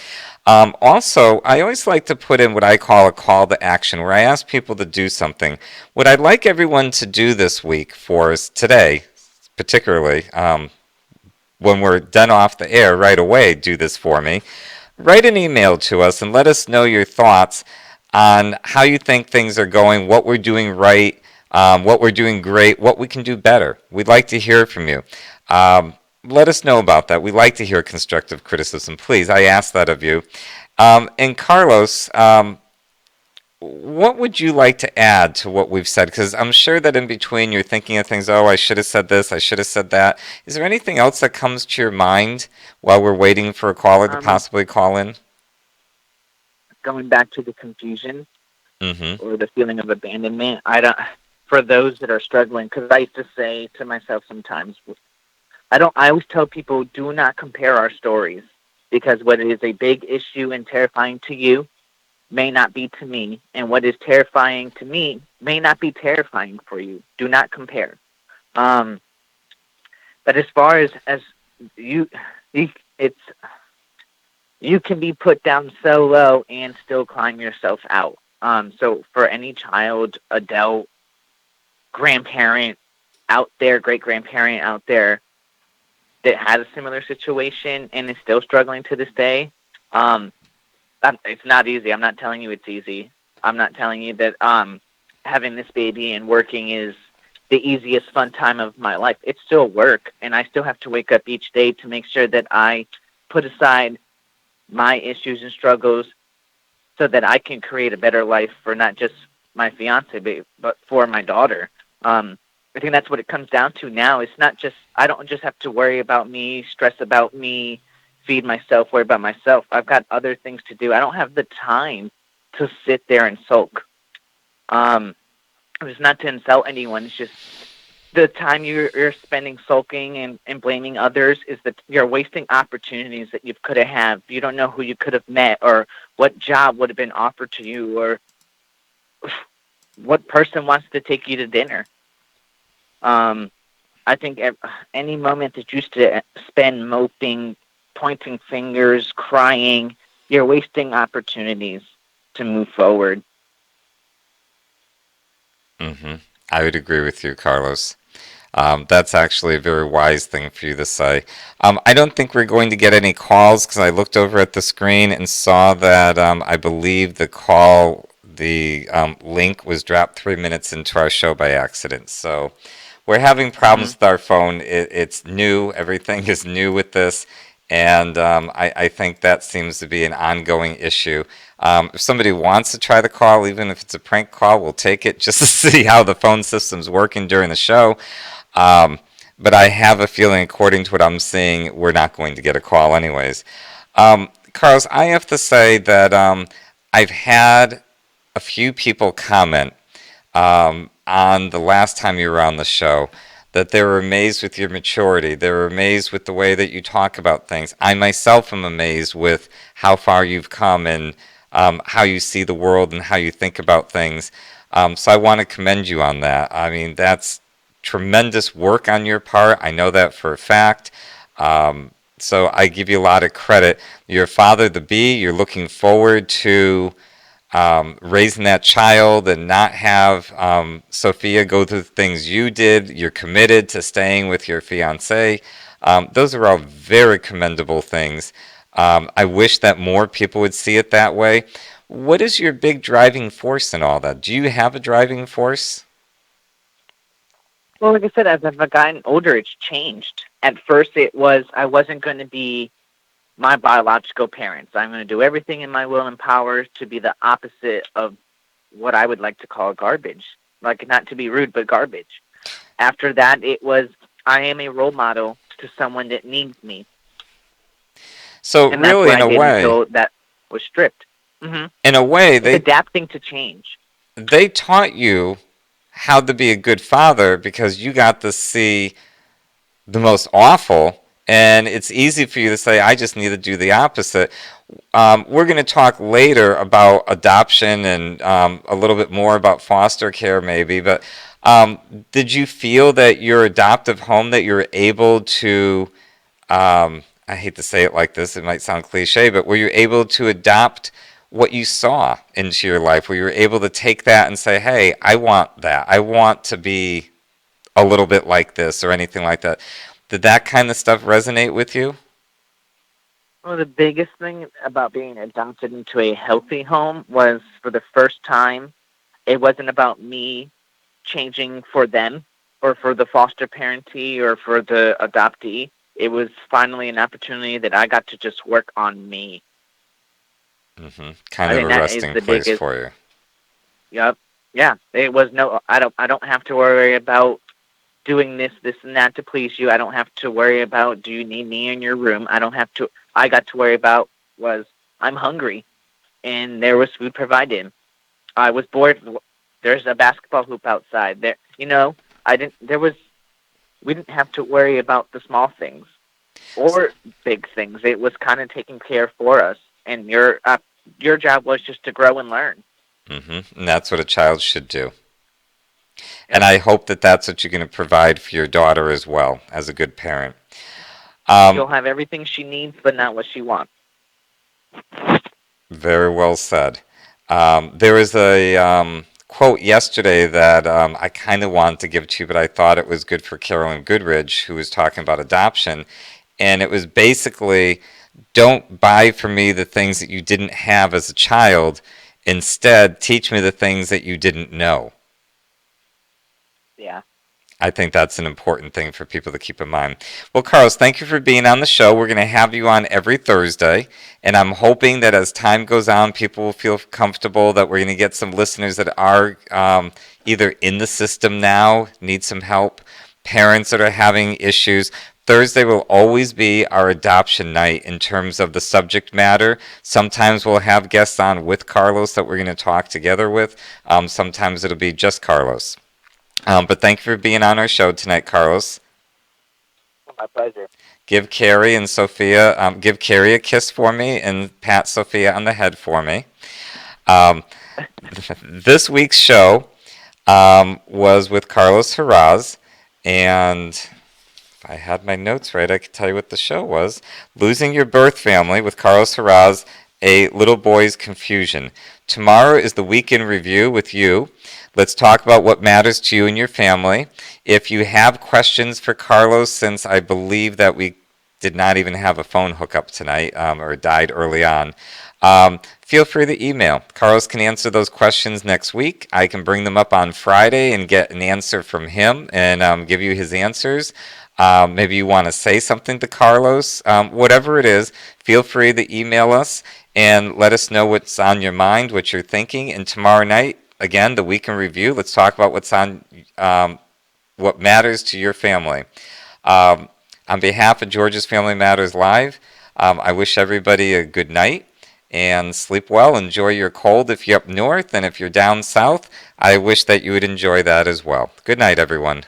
Also, I always like to put in what I call a call to action, where I ask people to do something. What I'd like everyone to do this week for us today, particularly when we're done off the air right away, do this for me. Write an email to us and let us know your thoughts on how you think things are going, what we're doing right, what we're doing great, what we can do better. We'd like to hear from you. Let us know about that. We like to hear constructive criticism. Please, I ask that of you. And Carlos, what would you like to add to what we've said? Because I'm sure that in between you're thinking of things, oh, I should have said this, I should have said that. Is there anything else that comes to your mind while we're waiting for a caller to possibly call in? Going back to the confusion Mm-hmm. or the feeling of abandonment, I don't. For those that are struggling, because I used to say to myself sometimes, I always tell people, do not compare our stories, because what is a big issue and terrifying to you may not be to me, and what is terrifying to me may not be terrifying for you. Do not compare. Um, but as far as you, it's you can be put down so low and still climb yourself out. So for any child, adult, grandparent out there, great grandparent out there that has a similar situation and is still struggling to this day, it's not easy. I'm not telling you it's easy. I'm not telling you that having this baby and working is the easiest fun time of my life. It's still work, and I still have to wake up each day to make sure that I put aside my issues and struggles so that I can create a better life for not just my fiance, but for my daughter. I think that's what it comes down to now. It's not just, I don't just have to worry about me, stress about me, feed myself, worry about myself. I've got other things to do. I don't have the time to sit there and sulk. It's not to insult anyone. It's just the time you're spending sulking and blaming others is that you're wasting opportunities that you could have had. You don't know who you could have met or what job would have been offered to you or what person wants to take you to dinner. I think any moment that you used to spend moping, pointing fingers, crying, you're wasting opportunities to move forward. Mm-hmm. I would agree with you, Carlos. That's actually a very wise thing for you to say. I don't think we're going to get any calls because I looked over at the screen and saw that I believe the link was dropped 3 minutes into our show by accident. So we're having problems Mm-hmm. with our phone. It's new. Everything is new with this. And I think that seems to be an ongoing issue. If somebody wants to try the call, even if it's a prank call, we'll take it just to see how the phone system's working during the show. But I have a feeling, according to what I'm seeing, we're not going to get a call anyways. Carlos, I have to say that I've had a few people comment on the last time you were on the show that they were amazed with your maturity. They were amazed with the way that you talk about things. I myself am amazed with how far you've come and how you see the world and how you think about things. So I want to commend you on that. I mean, tremendous work on your part. I know that for a fact. So I give you a lot of credit. You're a father to be. You're looking forward to raising that child and not have Sophia go through the things you did. You're committed to staying with your fiance. Those are all very commendable things. I wish that more people would see it that way. What is your big driving force in all that? Do you have a driving force? Well, like I said, as I've gotten older, it's changed. At first, it was I wasn't going to be my biological parents. I'm going to do everything in my will and power to be the opposite of what I would like to call garbage. Like, not to be rude, but garbage. After that, it was I am a role model to someone that needs me. So And that's really, what I did until that was stripped. Mm-hmm. in a way, It's adapting to change. they taught you how to be a good father because you got to see the most awful, and it's easy for you to say, I just need to do the opposite. We're going to talk later about adoption and a little bit more about foster care maybe, but did you feel that your adoptive home, that you were able to, I hate to say it like this, it might sound cliche, but were you able to adopt what you saw into your life? Were you able to take that and say, hey, I want that. I want to be a little bit like this or anything like that. Did that kind of stuff resonate with you? Well, the biggest thing about being adopted into a healthy home was for the first time, it wasn't about me changing for them or for the foster parentee or for the adoptee. It was finally an opportunity that I got to just work on me. Kind I of think a that is resting the place biggest. for you. Yep. Yeah. It was no. I don't have to worry about doing this, this, and that to please you. I don't have to worry about do you need me in your room. I don't have to. I got to worry about was I'm hungry, and there was food provided. I was bored. There's a basketball hoop outside. There, I didn't. There was. We didn't have to worry about the small things or big things. It was kind of taken care for us, and your job was just to grow and learn. And that's what a child should do. And Yep. I hope that that's what you're going to provide for your daughter as well, as a good parent. She'll have everything she needs, but not what she wants. Very well said. There was a quote yesterday that I kind of wanted to give to you, but I thought it was good for Carolyn Goodridge, who was talking about adoption. And it was basically, don't buy for me the things that you didn't have as a child. Instead, teach me the things that you didn't know. Yeah. I think that's an important thing for people to keep in mind. Well, Carlos, thank you for being on the show. We're going to have you on every Thursday, and I'm hoping that as time goes on, people will feel comfortable that we're going to get some listeners that are either in the system now, need some help, parents that are having issues. Thursday will always be our adoption night in terms of the subject matter. Sometimes we'll have guests on with Carlos that we're going to talk together with. Sometimes it'll be just Carlos. But thank you for being on our show tonight, Carlos. My pleasure. Give Carrie and Sophia, give Carrie a kiss for me and pat Sophia on the head for me. This week's show was with Carlos Harasz, and if I had my notes right, I could tell you what the show was. Losing Your Birth Family with Carlos Harasz, A Little Boy's Confusion. Tomorrow is the weekend review with you. Let's talk about what matters to you and your family. If you have questions for Carlos, since I believe that we did not even have a phone hookup tonight, or died early on, feel free to email. Carlos can answer those questions next week. I can bring them up on Friday and get an answer from him and give you his answers. Maybe you want to say something to Carlos. Whatever it is, feel free to email us and let us know what's on your mind, what you're thinking. And tomorrow night, again, the weekend review. Let's talk about what's on, what matters to your family. On behalf of George's Family Matters Live, I wish everybody a good night and sleep well. Enjoy your cold if you're up north, and if you're down south, I wish that you would enjoy that as well. Good night, everyone.